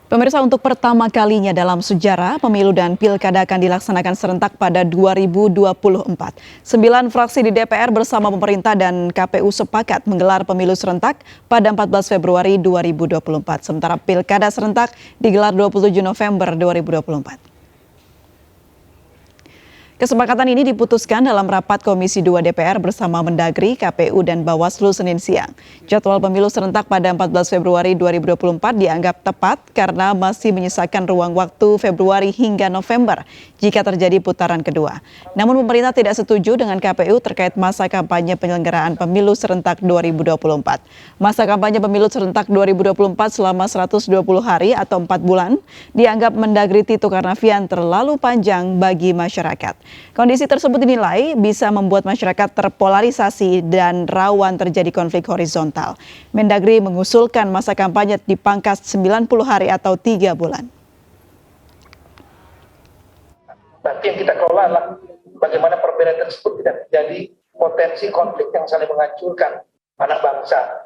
Pemirsa, untuk pertama kalinya dalam sejarah, pemilu dan pilkada akan dilaksanakan serentak pada 2024. 9 fraksi di DPR bersama pemerintah dan KPU sepakat menggelar pemilu serentak pada 14 Februari 2024. Sementara pilkada serentak digelar 27 November 2024. Kesepakatan ini diputuskan dalam rapat Komisi 2 DPR bersama Mendagri, KPU, dan Bawaslu Senin siang. Jadwal pemilu serentak pada 14 Februari 2024 dianggap tepat karena masih menyisakan ruang waktu Februari hingga November jika terjadi putaran kedua. Namun pemerintah tidak setuju dengan KPU terkait masa kampanye penyelenggaraan pemilu serentak 2024. Masa kampanye pemilu serentak 2024 selama 120 hari atau 4 bulan dianggap Mendagri Tito Karnavian terlalu panjang bagi masyarakat. Kondisi tersebut dinilai bisa membuat masyarakat terpolarisasi dan rawan terjadi konflik horizontal. Mendagri mengusulkan masa kampanye dipangkas 90 hari atau 3 bulan. Nanti yang kita kelola adalah bagaimana perbedaan tersebut tidak menjadi potensi konflik yang saling menghancurkan anak bangsa.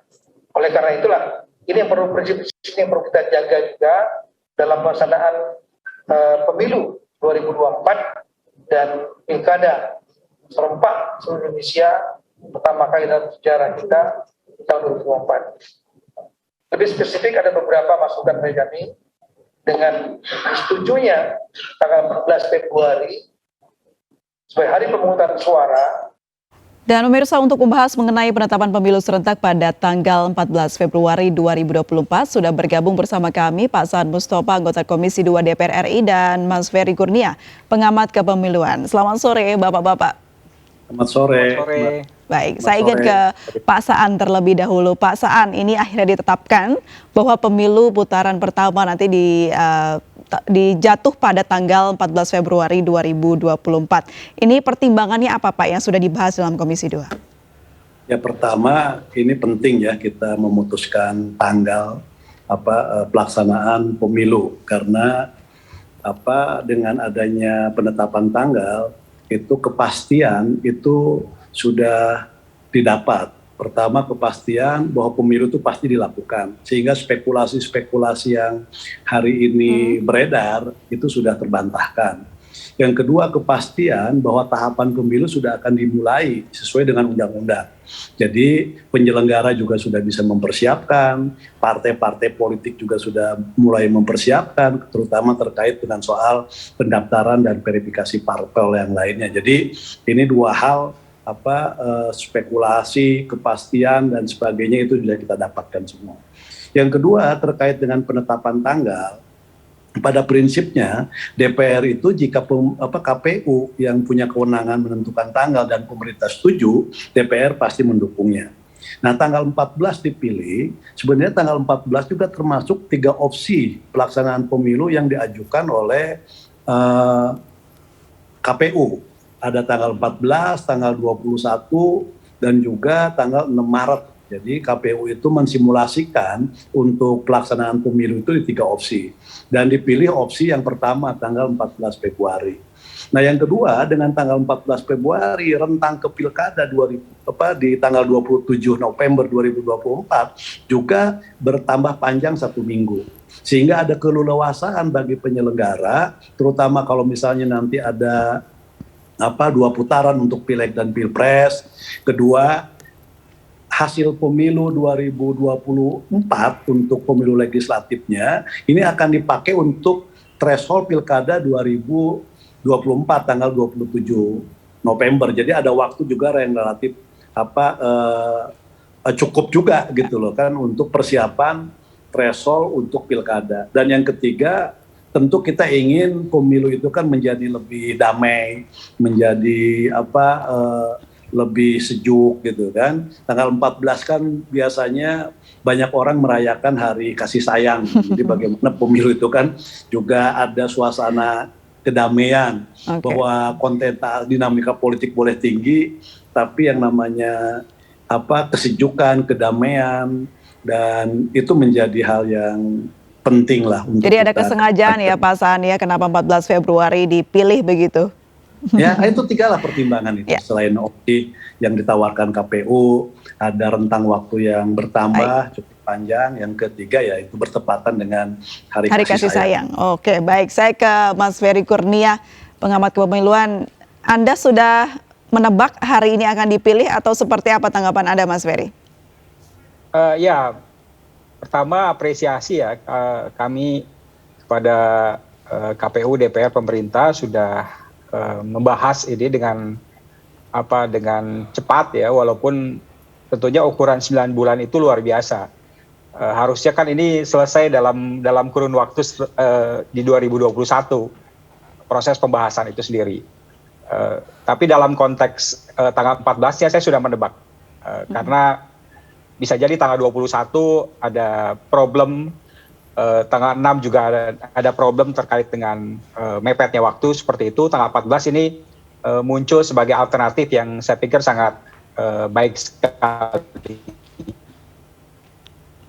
Oleh karena itulah, ini yang perlu prinsip yang perlu kita jaga juga dalam pelaksanaan pemilu 2024 dan pilkada serentak seluruh Indonesia pertama kali dalam sejarah kita di tahun 2024. Lebih spesifik ada beberapa masukan dari kami dengan disetujunya tanggal 14 Februari sebagai hari pemungutan suara. Dan pemirsa, untuk membahas mengenai penetapan pemilu serentak pada tanggal 14 Februari 2024 sudah bergabung bersama kami Pak Saan Mustafa, anggota Komisi 2 DPR RI, dan Mas Ferry Kurnia, pengamat kepemiluan. Selamat sore Bapak-Bapak. Selamat sore. Baik, saya ingin ke Pak Saan terlebih dahulu. Pak Saan, ini akhirnya ditetapkan bahwa pemilu putaran pertama nanti dijatuh pada tanggal 14 Februari 2024. Ini pertimbangannya apa Pak yang sudah dibahas dalam Komisi 2? Ya, pertama ini penting ya kita memutuskan tanggal pelaksanaan pemilu karena dengan adanya penetapan tanggal itu kepastian itu sudah didapat. Pertama, kepastian bahwa pemilu itu pasti dilakukan, sehingga spekulasi-spekulasi yang hari ini beredar itu sudah terbantahkan. Yang kedua, kepastian bahwa tahapan pemilu sudah akan dimulai sesuai dengan undang-undang. Jadi penyelenggara juga sudah bisa mempersiapkan, partai-partai politik juga sudah mulai mempersiapkan, terutama terkait dengan soal pendaftaran dan verifikasi parpol yang lainnya. Jadi ini dua hal, spekulasi, kepastian dan sebagainya itu sudah kita dapatkan semua. Yang kedua, terkait dengan penetapan tanggal, pada prinsipnya DPR itu jika KPU yang punya kewenangan menentukan tanggal dan pemerintah setuju, DPR pasti mendukungnya. Nah, tanggal 14 dipilih, sebenarnya tanggal 14 juga termasuk 3 opsi pelaksanaan pemilu yang diajukan oleh KPU. Ada tanggal 14, tanggal 21, dan juga tanggal 6 Maret. Jadi KPU itu mensimulasikan untuk pelaksanaan pemilu itu di 3 opsi. Dan dipilih opsi yang pertama tanggal 14 Februari. Nah, yang kedua dengan tanggal 14 Februari rentang ke pilkada di tanggal 27 November 2024 juga bertambah panjang 1 minggu. Sehingga ada keleluasaan bagi penyelenggara, terutama kalau misalnya nanti ada 2 putaran untuk Pileg dan Pilpres. Kedua, hasil pemilu 2024 untuk pemilu legislatifnya ini akan dipakai untuk threshold pilkada 2024 tanggal 27 November. Jadi ada waktu juga yang relatif cukup juga gitu loh kan untuk persiapan threshold untuk pilkada. Dan yang ketiga, tentu kita ingin pemilu itu kan menjadi lebih damai, menjadi lebih sejuk gitu kan. Tanggal 14 kan biasanya banyak orang merayakan hari kasih sayang. Jadi bagaimana pemilu itu kan juga ada suasana kedamaian, bahwa dinamika politik boleh tinggi, tapi yang namanya kesejukan, kedamaian, dan itu menjadi hal yang penting lah. Jadi ada kesengajaan ya Pak Saan ya, kenapa 14 Februari dipilih begitu? Ya, itu 3 lah pertimbangan itu. Selain opsi yang ditawarkan KPU, ada rentang waktu yang bertambah, cukup panjang, yang ketiga ya itu bertepatan dengan Hari Hari Kasih Sayang. Oke, baik. Saya ke Mas Ferry Kurnia, pengamat kepemiluan. Anda sudah menebak hari ini akan dipilih atau seperti apa tanggapan Anda, Mas Ferry? Ya, pertama apresiasi ya kami kepada KPU, DPR, pemerintah sudah membahas ini dengan cepat ya, walaupun tentunya ukuran 9 bulan itu luar biasa. Harusnya kan ini selesai dalam kurun waktu di 2021 proses pembahasan itu sendiri. Tapi dalam konteks tanggal 14-nya saya sudah menebak karena bisa jadi tanggal 21 ada problem, tanggal 6 juga ada problem terkait dengan mepetnya waktu seperti itu. Tanggal 14 ini muncul sebagai alternatif yang saya pikir sangat baik sekali.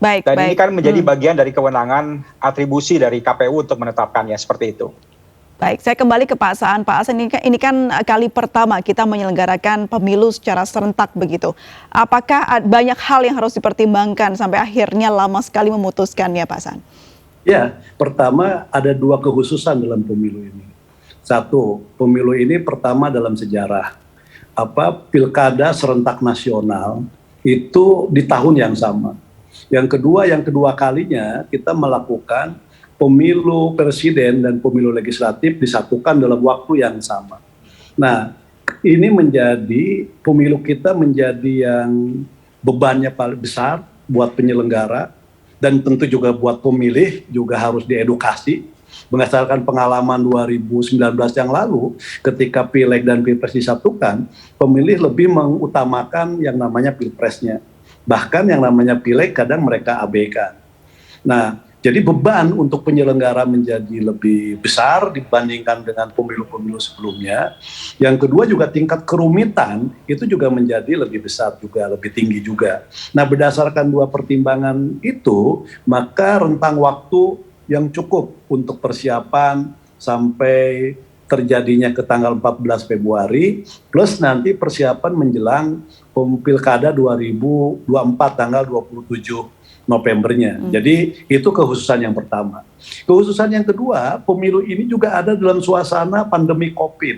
Dan ini kan menjadi bagian dari kewenangan atribusi dari KPU untuk menetapkannya seperti itu. Baik, saya kembali ke Pak Saan. Pak Saan, ini kan kali pertama kita menyelenggarakan pemilu secara serentak begitu. Apakah banyak hal yang harus dipertimbangkan sampai akhirnya lama sekali memutuskannya, Pak Saan? Ya, pertama ada 2 kekhususan dalam pemilu ini. Satu, pemilu ini pertama dalam sejarah. Pilkada serentak nasional itu di tahun yang sama. Yang kedua kalinya kita melakukan pemilu presiden dan pemilu legislatif disatukan dalam waktu yang sama. Nah, ini menjadi pemilu kita menjadi yang bebannya paling besar buat penyelenggara dan tentu juga buat pemilih juga harus diedukasi. Berdasarkan pengalaman 2019 yang lalu, ketika Pileg dan Pilpres disatukan, pemilih lebih mengutamakan yang namanya Pilpresnya. Bahkan yang namanya Pileg kadang mereka abaikan. Nah, jadi beban untuk penyelenggara menjadi lebih besar dibandingkan dengan pemilu-pemilu sebelumnya. Yang kedua juga tingkat kerumitan itu juga menjadi lebih besar juga, lebih tinggi juga. Nah, berdasarkan 2 pertimbangan itu, maka rentang waktu yang cukup untuk persiapan sampai terjadinya ke tanggal 14 Februari, plus nanti persiapan menjelang Pilkada 2024 tanggal 27 Novembernya. Jadi itu kekhususan yang pertama. Kekhususan yang kedua, pemilu ini juga ada dalam suasana pandemi COVID.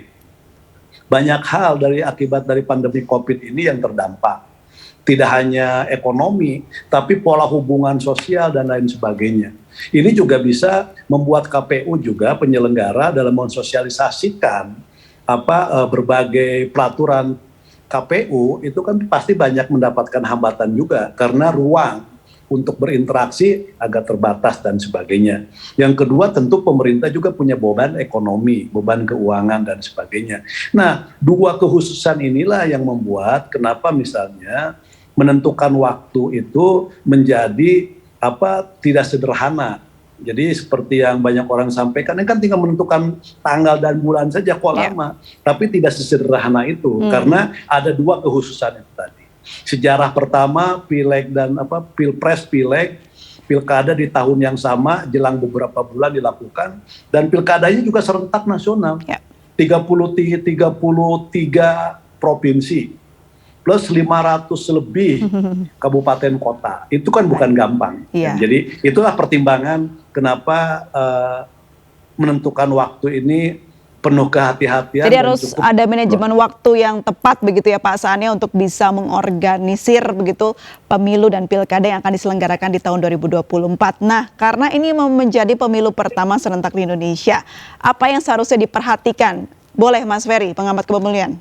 Banyak hal akibat dari pandemi COVID ini yang terdampak. Tidak hanya ekonomi, tapi pola hubungan sosial dan lain sebagainya. Ini juga bisa membuat KPU juga penyelenggara dalam mensosialisasikan berbagai peraturan KPU itu kan pasti banyak mendapatkan hambatan juga karena ruang untuk berinteraksi agak terbatas dan sebagainya. Yang kedua tentu pemerintah juga punya beban ekonomi, beban keuangan dan sebagainya. Nah, 2 kekhususan inilah yang membuat kenapa misalnya menentukan waktu itu menjadi tidak sederhana. Jadi seperti yang banyak orang sampaikan, ini kan tinggal menentukan tanggal dan bulan saja kok lama, tapi tidak sesederhana itu karena ada 2 kekhususan itu tadi. Sejarah pertama Pileg dan Pilpres, Pileg, Pilkada di tahun yang sama jelang beberapa bulan dilakukan dan pilkadanya juga serentak nasional. 33 provinsi plus 500 lebih kabupaten kota. Itu kan bukan gampang. Jadi itulah pertimbangan kenapa menentukan waktu ini penuh kehati-hatian. Jadi harus ada manajemen waktu yang tepat begitu ya Pak Saannya untuk bisa mengorganisir begitu pemilu dan pilkada yang akan diselenggarakan di tahun 2024. Nah, karena ini menjadi pemilu pertama serentak di Indonesia, apa yang seharusnya diperhatikan? Boleh Mas Ferry, pengamat kepemiluan.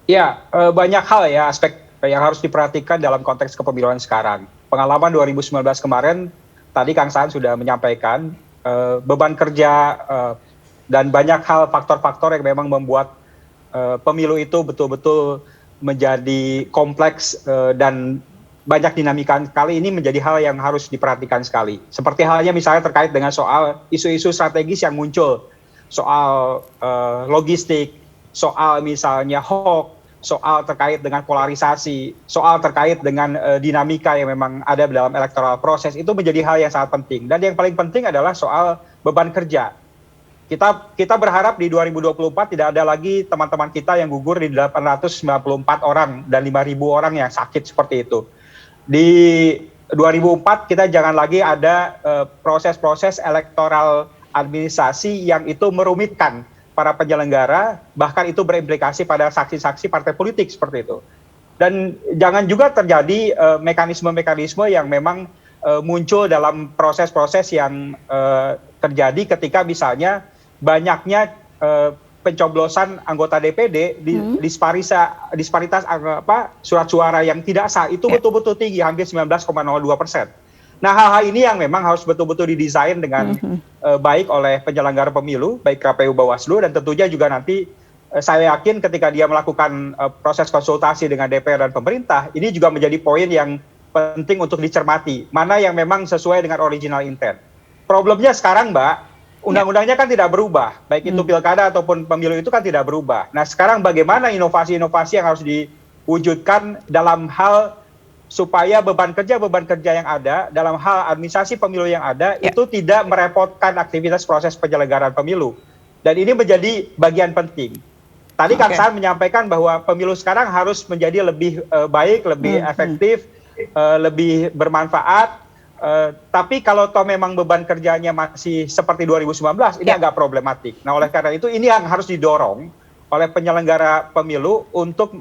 Ya, banyak hal ya aspek yang harus diperhatikan dalam konteks kepemiluan sekarang. Pengalaman 2019 kemarin, tadi Kang Saan sudah menyampaikan beban kerja dan banyak hal faktor-faktor yang memang membuat pemilu itu betul-betul menjadi kompleks dan banyak dinamika. Kali ini menjadi hal yang harus diperhatikan sekali. Seperti halnya misalnya terkait dengan soal isu-isu strategis yang muncul, soal logistik, soal misalnya hoax, soal terkait dengan polarisasi, soal terkait dengan dinamika yang memang ada dalam electoral proses, itu menjadi hal yang sangat penting. Dan yang paling penting adalah soal beban kerja. Kita berharap di 2024 tidak ada lagi teman-teman kita yang gugur di 894 orang dan 5.000 orang yang sakit seperti itu. Di 2004 kita jangan lagi ada proses-proses elektoral administrasi yang itu merumitkan para penyelenggara, bahkan itu berimplikasi pada saksi-saksi partai politik seperti itu. Dan jangan juga terjadi mekanisme-mekanisme yang memang muncul dalam proses-proses yang terjadi ketika misalnya banyaknya pencoblosan anggota DPD disparitas surat suara yang tidak sah itu betul-betul tinggi, hampir 19,02%. Nah, hal-hal ini yang memang harus betul-betul didesain dengan baik oleh penyelenggara pemilu, baik KPU, Bawaslu, dan tentunya juga nanti saya yakin ketika dia melakukan proses konsultasi dengan DPR dan pemerintah, ini juga menjadi poin yang penting untuk dicermati, mana yang memang sesuai dengan original intent. Problemnya sekarang, Mbak, undang-undangnya kan tidak berubah, baik itu pilkada ataupun pemilu itu kan tidak berubah. Nah, sekarang bagaimana inovasi-inovasi yang harus diwujudkan dalam hal supaya beban kerja yang ada, dalam hal administrasi pemilu yang ada, itu tidak merepotkan aktivitas proses penyelenggaraan pemilu. Dan ini menjadi bagian penting. Tadi Kang Saan menyampaikan bahwa pemilu sekarang harus menjadi lebih baik, lebih efektif, lebih bermanfaat. Tapi kalau toh memang beban kerjanya masih seperti 2019, ini agak problematik. Nah, oleh karena itu ini yang harus didorong oleh penyelenggara pemilu untuk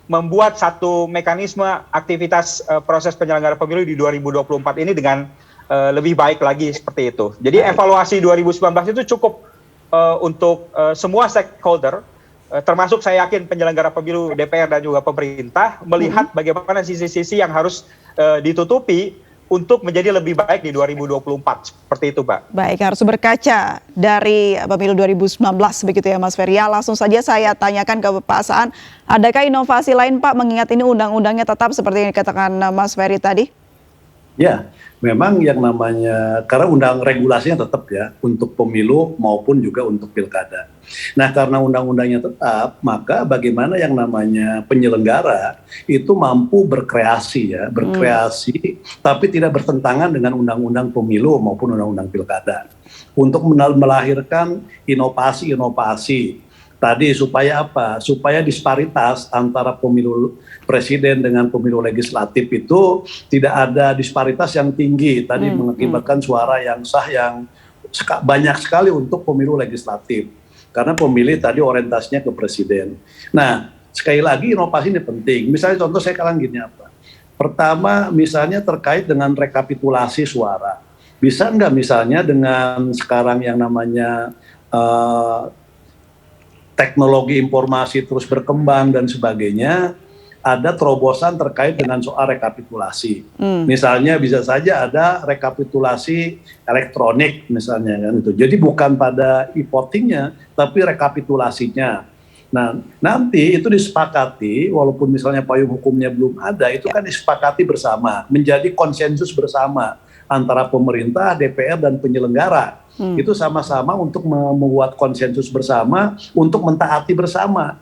membuat satu mekanisme aktivitas proses penyelenggara pemilu di 2024 ini dengan lebih baik lagi seperti itu. Jadi evaluasi 2019 itu cukup untuk semua stakeholder, termasuk saya yakin penyelenggara pemilu DPR dan juga pemerintah melihat bagaimana sisi-sisi yang harus ditutupi untuk menjadi lebih baik di 2024, seperti itu, Pak. Baik, harus berkaca dari pemilu 2019 begitu ya, Mas Ferry. Ya, langsung saja saya tanyakan ke Pak Saan, adakah inovasi lain, Pak, mengingat ini undang-undangnya tetap seperti yang dikatakan Mas Ferry tadi? Ya, memang yang namanya, karena undang regulasinya tetap ya, untuk pemilu maupun juga untuk pilkada. Nah, karena undang-undangnya tetap, maka bagaimana yang namanya penyelenggara itu mampu berkreasi ya, berkreasi, tapi tidak bertentangan dengan undang-undang pemilu maupun undang-undang pilkada. Untuk melahirkan inovasi-inovasi. Tadi supaya apa? Supaya disparitas antara pemilu presiden dengan pemilu legislatif itu tidak ada disparitas yang tinggi. Tadi mengakibatkan suara yang sah yang banyak sekali untuk pemilu legislatif. Karena pemilih tadi orientasinya ke presiden. Nah, sekali lagi inovasi ini penting. Misalnya contoh saya katakan gini apa? Pertama, misalnya terkait dengan rekapitulasi suara. Bisa nggak misalnya dengan sekarang yang namanya teknologi informasi terus berkembang dan sebagainya, ada terobosan terkait dengan soal rekapitulasi. Misalnya bisa saja ada rekapitulasi elektronik misalnya kan itu. Jadi bukan pada e-votingnya, tapi rekapitulasinya. Nah, nanti itu disepakati, walaupun misalnya payung hukumnya belum ada, itu kan disepakati bersama, menjadi konsensus bersama antara pemerintah, DPR, dan penyelenggara. Itu sama-sama untuk membuat konsensus bersama, untuk mentaati bersama.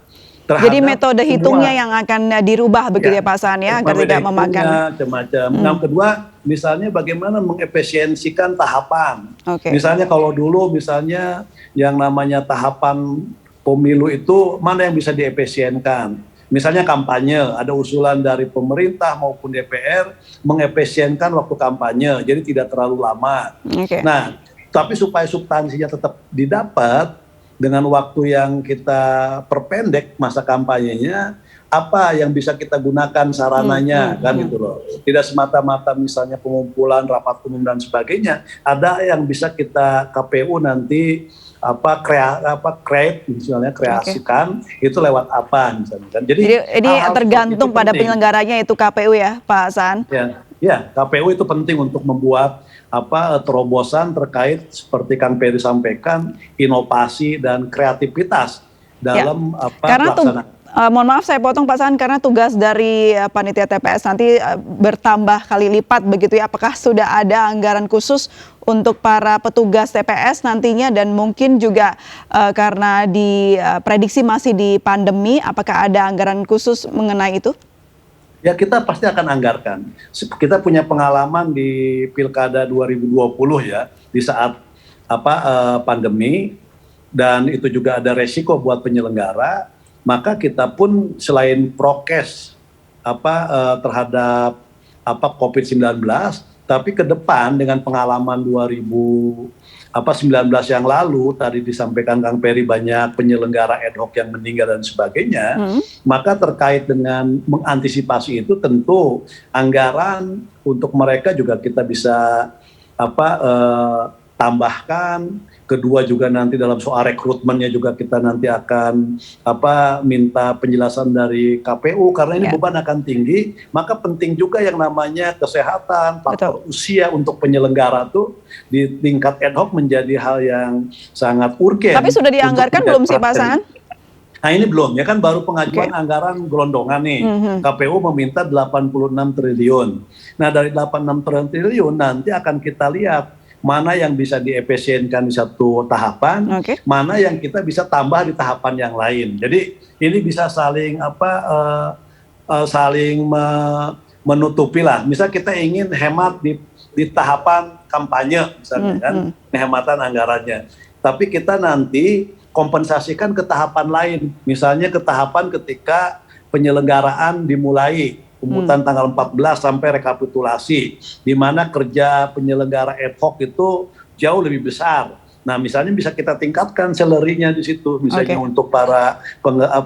Jadi metode hitungnya yang akan dirubah begitu ya Pak Saan ya, agar tidak memakan. Macam-macam. Yang kedua, misalnya bagaimana mengefisiensikan tahapan. Misalnya kalau dulu misalnya yang namanya tahapan pemilu itu mana yang bisa diefisienkan. Misalnya kampanye, ada usulan dari pemerintah maupun DPR mengefisienkan waktu kampanye, jadi tidak terlalu lama. Nah, tapi supaya substansinya tetap didapat dengan waktu yang kita perpendek masa kampanyenya, apa yang bisa kita gunakan sarananya kan gitu loh. Tidak semata-mata misalnya pengumpulan rapat umum dan sebagainya, ada yang bisa kita KPU nanti kreasikan itu lewat apa misalnya kan. Jadi tergantung pada penyelenggaranya itu KPU ya Pak Saan. Ya, KPU itu penting untuk membuat terobosan terkait seperti Kang Peri sampaikan, inovasi dan kreativitas dalam pelaksanaan. Mohon maaf saya potong Pak Saan, karena tugas dari panitia TPS nanti bertambah kali lipat begitu ya. Apakah sudah ada anggaran khusus untuk para petugas TPS nantinya, dan mungkin juga karena diprediksi masih di pandemi, apakah ada anggaran khusus mengenai itu? Ya, kita pasti akan anggarkan. Kita punya pengalaman di Pilkada 2020 ya, di saat pandemi, dan itu juga ada resiko buat penyelenggara. Maka kita pun selain prokes terhadap COVID-19, tapi ke depan dengan pengalaman 2019 yang lalu, tadi disampaikan Kang Peri banyak penyelenggara ad hoc yang meninggal dan sebagainya, maka terkait dengan mengantisipasi itu tentu anggaran untuk mereka juga kita bisa tambahkan. Kedua juga nanti dalam soal rekrutmennya juga kita nanti akan minta penjelasan dari KPU karena ini beban akan tinggi, maka penting juga yang namanya kesehatan, faktor usia untuk penyelenggara tuh di tingkat ad hoc menjadi hal yang sangat urgen. Tapi sudah dianggarkan belum sih Pak Saan? Nah ini belum, ya kan baru pengajuan anggaran gelondongan nih. KPU meminta 86 triliun. Nah dari 86 triliun nanti akan kita lihat mana yang bisa diefisienkan di satu tahapan, mana yang kita bisa tambah di tahapan yang lain. Jadi ini bisa saling menutupi lah. Misal kita ingin hemat di tahapan kampanye, misalnya kan, penghematan anggarannya. Tapi kita nanti kompensasikan ke tahapan lain, misalnya ke tahapan ketika penyelenggaraan dimulai. Pungutan tanggal 14 sampai rekapitulasi, di mana kerja penyelenggara ad hoc itu jauh lebih besar. Nah, misalnya bisa kita tingkatkan salary-nya di situ, misalnya untuk para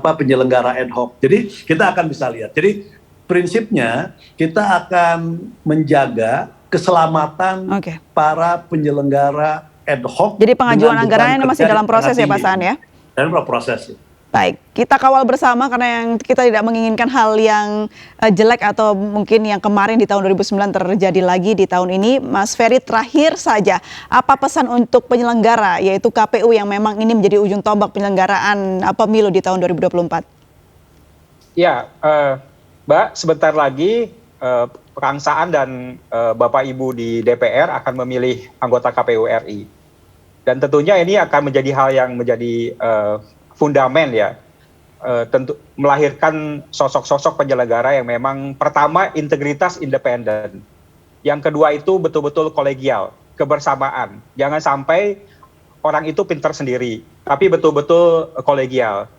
penyelenggara ad hoc. Jadi kita akan bisa lihat. Jadi prinsipnya kita akan menjaga keselamatan para penyelenggara ad hoc. Jadi pengajuan anggarannya masih dalam proses ya Pak Saan ya? Dalam proses. Baik, kita kawal bersama karena yang kita tidak menginginkan hal yang jelek atau mungkin yang kemarin di tahun 2009 terjadi lagi di tahun ini. Mas Ferry, terakhir saja, apa pesan untuk penyelenggara yaitu KPU yang memang ini menjadi ujung tombak penyelenggaraan pemilu di tahun 2024? Ya, Mbak, sebentar lagi Kang Saan dan Bapak Ibu di DPR akan memilih anggota KPU RI. Dan tentunya ini akan menjadi hal yang menjadi fundamen ya, tentu melahirkan sosok-sosok penyelenggara yang memang pertama integritas independen, yang kedua itu betul-betul kolegial, kebersamaan. Jangan sampai orang itu pintar sendiri, tapi betul-betul kolegial.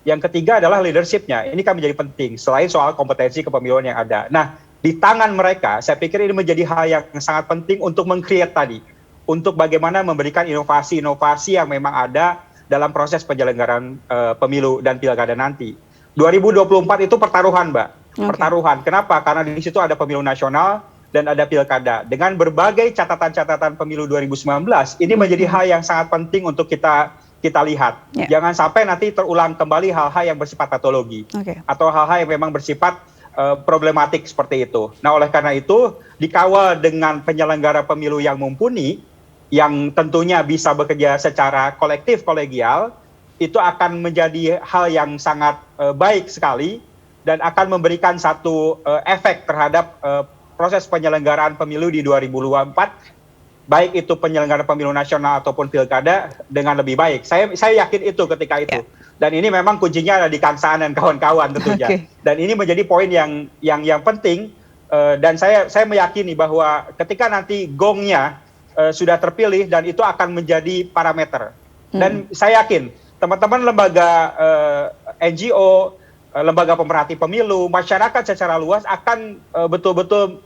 Yang ketiga adalah leadership-nya. Ini kan menjadi penting selain soal kompetensi kepemiluan yang ada. Nah, di tangan mereka, saya pikir ini menjadi hal yang sangat penting untuk meng-create tadi, untuk bagaimana memberikan inovasi-inovasi yang memang ada dalam proses penyelenggaraan pemilu dan pilkada nanti. 2024 itu pertaruhan, Mbak. Pertaruhan. Kenapa? Karena di situ ada pemilu nasional dan ada pilkada. Dengan berbagai catatan-catatan pemilu 2019, ini menjadi hal yang sangat penting untuk kita lihat. Jangan sampai nanti terulang kembali hal-hal yang bersifat patologi atau hal-hal yang memang bersifat problematik seperti itu. Nah, oleh karena itu dikawal dengan penyelenggara pemilu yang mumpuni, yang tentunya bisa bekerja secara kolektif, kolegial, itu akan menjadi hal yang sangat baik sekali dan akan memberikan satu efek terhadap proses penyelenggaraan pemilu di 2024, baik itu penyelenggara pemilu nasional ataupun pilkada dengan lebih baik. Saya yakin itu ketika itu. Dan ini memang kuncinya ada di Kang Saan dan kawan-kawan tentunya. Dan ini menjadi poin yang penting, dan saya meyakini bahwa ketika nanti gongnya sudah terpilih dan itu akan menjadi parameter. Dan saya yakin teman-teman lembaga NGO, lembaga pemerhati pemilu, masyarakat secara luas akan betul-betul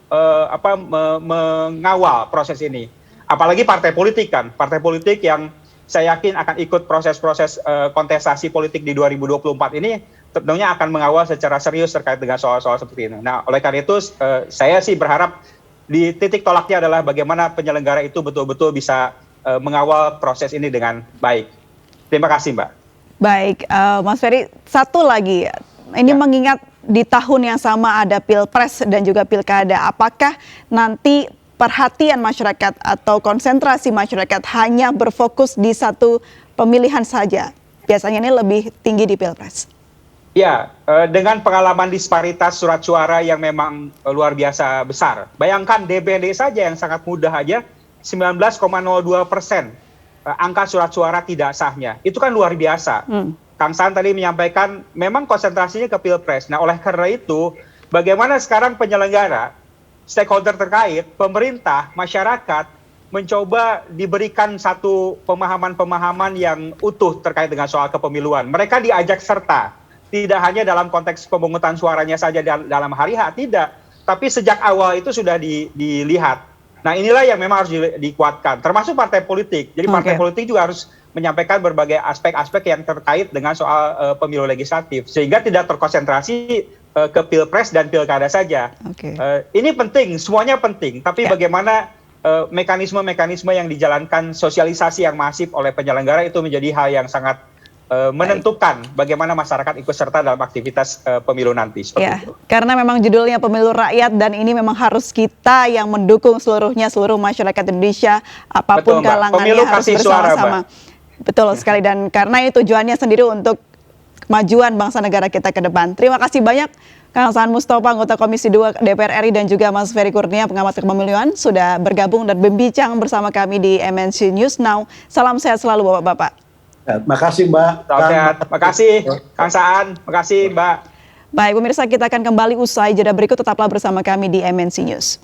mengawal proses ini. Apalagi partai politik kan, partai politik yang saya yakin akan ikut proses-proses kontestasi politik di 2024 ini tentunya akan mengawal secara serius terkait dengan soal-soal seperti ini. Nah, oleh karena itu saya sih berharap di titik tolaknya adalah bagaimana penyelenggara itu betul-betul bisa mengawal proses ini dengan baik. Terima kasih, Mbak. Baik, Mas Ferry, satu lagi. Ini mengingat di tahun yang sama ada Pilpres dan juga Pilkada. Apakah nanti perhatian masyarakat atau konsentrasi masyarakat hanya berfokus di satu pemilihan saja? Biasanya ini lebih tinggi di Pilpres. Ya, dengan pengalaman disparitas surat suara yang memang luar biasa besar. Bayangkan DPD saja yang sangat mudah aja 19,02% angka surat suara tidak sahnya. Itu kan luar biasa. Kang Saan tadi menyampaikan memang konsentrasinya ke Pilpres. Nah, oleh karena itu bagaimana sekarang penyelenggara, stakeholder terkait, pemerintah, masyarakat mencoba diberikan satu pemahaman-pemahaman yang utuh terkait dengan soal kepemiluan. Mereka diajak serta. Tidak hanya dalam konteks pemungutan suaranya saja dalam hari H, tidak. tapi sejak awal itu sudah dilihat. Nah, inilah yang memang harus dikuatkan, termasuk partai politik. Jadi partai politik juga harus menyampaikan berbagai aspek-aspek yang terkait dengan soal pemilu legislatif, sehingga tidak terkonsentrasi ke pilpres dan pilkada saja. Ini penting, semuanya penting, tapi bagaimana mekanisme-mekanisme yang dijalankan, sosialisasi yang masif oleh penyelenggara itu menjadi hal yang sangat menentukan bagaimana masyarakat ikut serta dalam aktivitas pemilu nanti. Itu. Karena memang judulnya pemilu rakyat dan ini memang harus kita yang mendukung seluruh masyarakat Indonesia, apapun kalangannya harus bersama-sama. Betul sekali, dan karena itu tujuannya sendiri untuk kemajuan bangsa negara kita ke depan. Terima kasih banyak Kang Saan Mustafa, anggota Komisi 2 DPR RI, dan juga Mas Ferry Kurnia, pengamat kepemiluan, sudah bergabung dan berbincang bersama kami di MNC News Now. Salam sehat selalu Bapak-Bapak. Makasih Mbak. Salam sehat. Makasih Kang Saan. Makasih Mbak. Baik pemirsa, kita akan kembali usai jeda berikut, tetaplah bersama kami di MNC News.